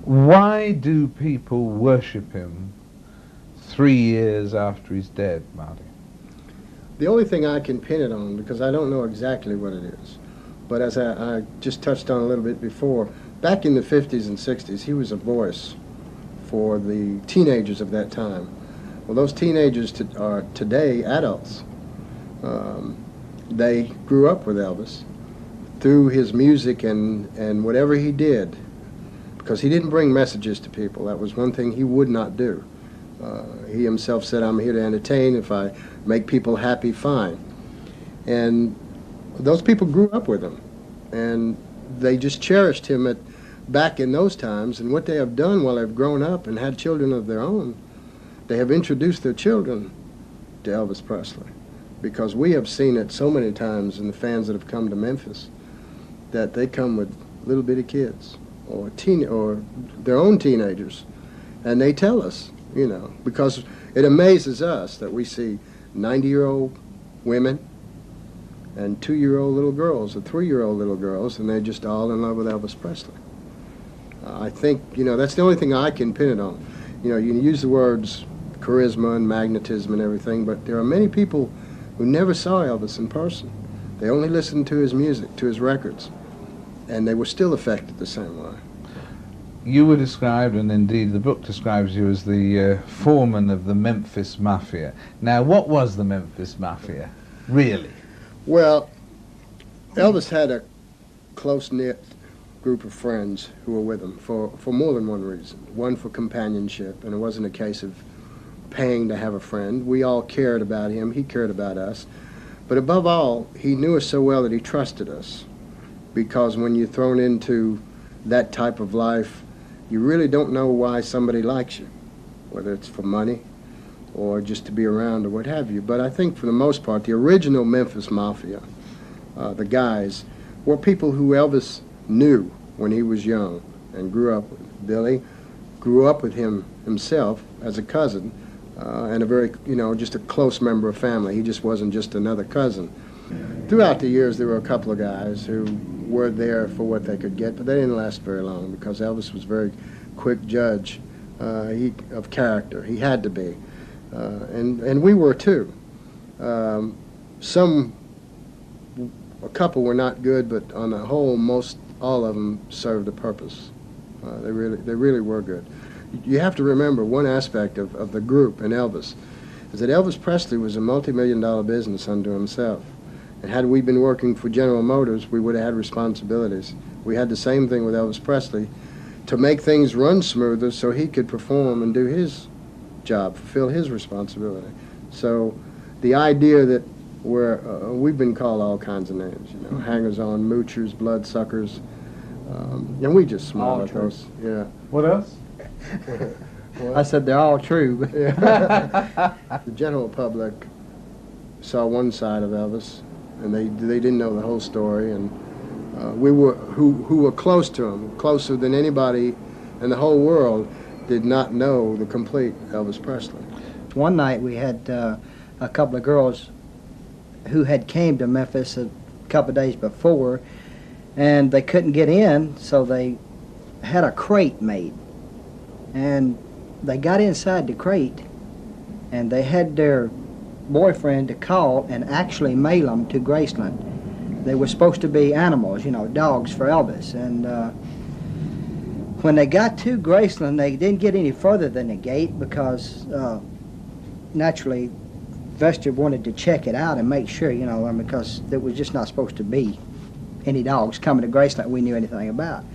Why do people worship him 3 years after he's dead, Marty? The only thing I can pin it on, because I don't know exactly what it is, but as I just touched on a little bit before, back in the 50s and 60s, he was a voice for the teenagers of that time. Well, those teenagers are today adults. They grew up with Elvis through his music and whatever he did, because he didn't bring messages to people. That was one thing he would not do. He himself said, I'm here to entertain. If I make people happy, fine. And those people grew up with him, and they just cherished him back in those times. And what they have done while they've grown up and had children of their own, they have introduced their children to Elvis Presley, because we have seen it so many times in the fans that have come to Memphis that they come with little bitty kids or their own teenagers, and they tell us, you know, because it amazes us that we see 90-year-old women and 2-year-old little girls or 3-year-old little girls, and they're just all in love with Elvis Presley. I think, you know, that's the only thing I can pin it on. You know, you can use the words charisma and magnetism and everything, but there are many people who never saw Elvis in person. They only listened to his music, to his records, and they were still affected the same way. You were described, and indeed the book describes you as the foreman of the Memphis Mafia. Now, what was the Memphis Mafia, really? Well, Elvis had a close-knit group of friends who were with him for more than one reason. One, for companionship, and it wasn't a case of paying to have a friend. We all cared about him. He cared about us. But above all, he knew us so well that he trusted us, because when you're thrown into that type of life, you really don't know why somebody likes you, whether it's for money or just to be around or what have you. But I think for the most part, the original Memphis Mafia, the guys, were people who Elvis knew when he was young and grew up with. Billy grew up with him himself as a cousin, and a very, you know, just a close member of family. He just wasn't just another cousin. Throughout the years, there were a couple of guys who were there for what they could get, but they didn't last very long, because Elvis was a very quick judge of character. He had to be. And we were too. A couple were not good, but on the whole, most all of them served a purpose. They really were good. You have to remember one aspect of the group and Elvis is that Elvis Presley was a multi-million-dollar business unto himself. And had we been working for General Motors, we would have had responsibilities. We had the same thing with Elvis Presley, to make things run smoother so he could perform and do his job, fulfill his responsibility. So the idea that we've been called all kinds of names, you know, hangers-on, moochers, bloodsuckers, and we just smile at those. Yeah. What else? I said they're all true. The general public saw one side of Elvis, and they didn't know the whole story, and we were who were close to him, closer than anybody in the whole world, did not know the complete Elvis Presley. One night we had a couple of girls who had came to Memphis a couple of days before, and they couldn't get in, so they had a crate made, and they got inside the crate, and they had their boyfriend to call and actually mail them to Graceland. They were supposed to be animals, you know, dogs for Elvis. And when they got to Graceland, they didn't get any further than the gate, because naturally Vester wanted to check it out and make sure, you know, because there was just not supposed to be any dogs coming to Graceland we knew anything about.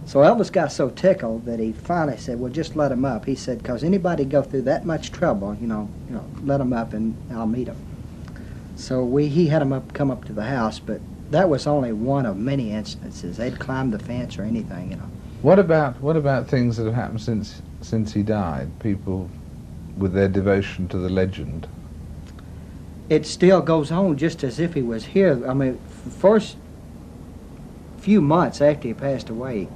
So Elvis got so tickled that he finally said, well, just let him up. He said, because anybody go through that much trouble, you know, let him up and I'll meet him. So he had him come up to the house, but that was only one of many instances. They'd climb the fence or anything, you know. What about things that have happened since he died? People with their devotion to the legend. It still goes on just as if he was here. I mean, first few months after he passed away,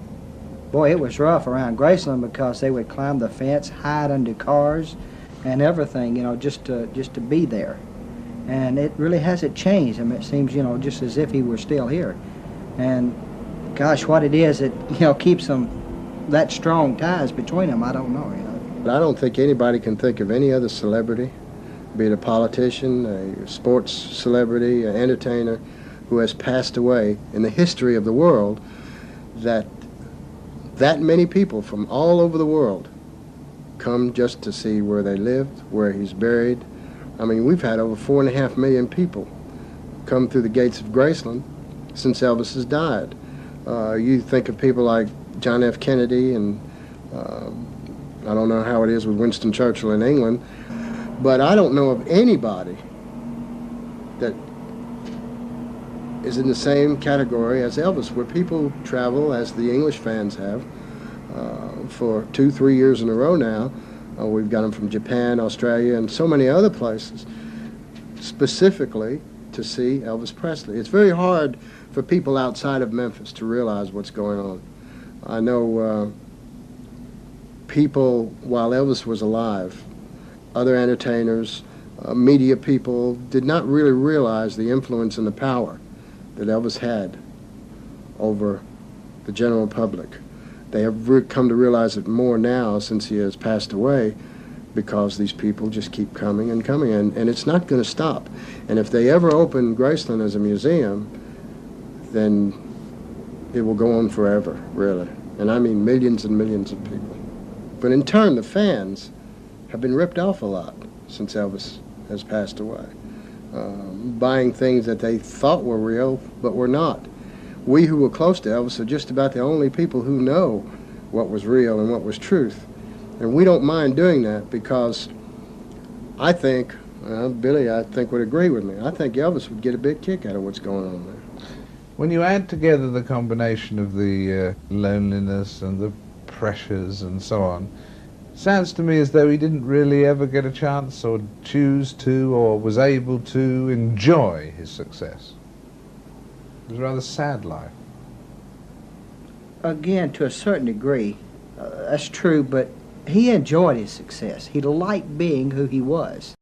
boy, it was rough around Graceland, because they would climb the fence, hide under cars, and everything, you know, just to be there. And it really hasn't changed. I mean, it seems, you know, just as if he were still here. And gosh, what it is, it, you know, keeps them that strong ties between them. I don't know, you know. But I don't think anybody can think of any other celebrity, be it a politician, a sports celebrity, an entertainer, who has passed away in the history of the world, that many people from all over the world come just to see where they lived, where he's buried. I mean, we've had over 4.5 million people come through the gates of Graceland since Elvis has died. You think of people like John F. Kennedy, and I don't know how it is with Winston Churchill in England, but I don't know of anybody that is in the same category as Elvis, where people travel, as the English fans have, for 2-3 years in a row now. We've got them from Japan, Australia, and so many other places, specifically to see Elvis Presley. It's very hard for people outside of Memphis to realize what's going on. I know people, while Elvis was alive, other entertainers, media people, did not really realize the influence and the power that Elvis had over the general public. They have come to realize it more now since he has passed away, because these people just keep coming and coming, and it's not going to stop. And if they ever open Graceland as a museum, then it will go on forever, really. And I mean millions and millions of people. But in turn, the fans have been ripped off a lot since Elvis has passed away, buying things that they thought were real but were not. We who were close to Elvis are just about the only people who know what was real and what was truth. And we don't mind doing that, because I think, Billy, I think, would agree with me. I think Elvis would get a big kick out of what's going on there. When you add together the combination of the loneliness and the pressures and so on, sounds to me as though he didn't really ever get a chance or choose to or was able to enjoy his success. It was a rather sad life. Again, to a certain degree, that's true, but he enjoyed his success. He liked being who he was.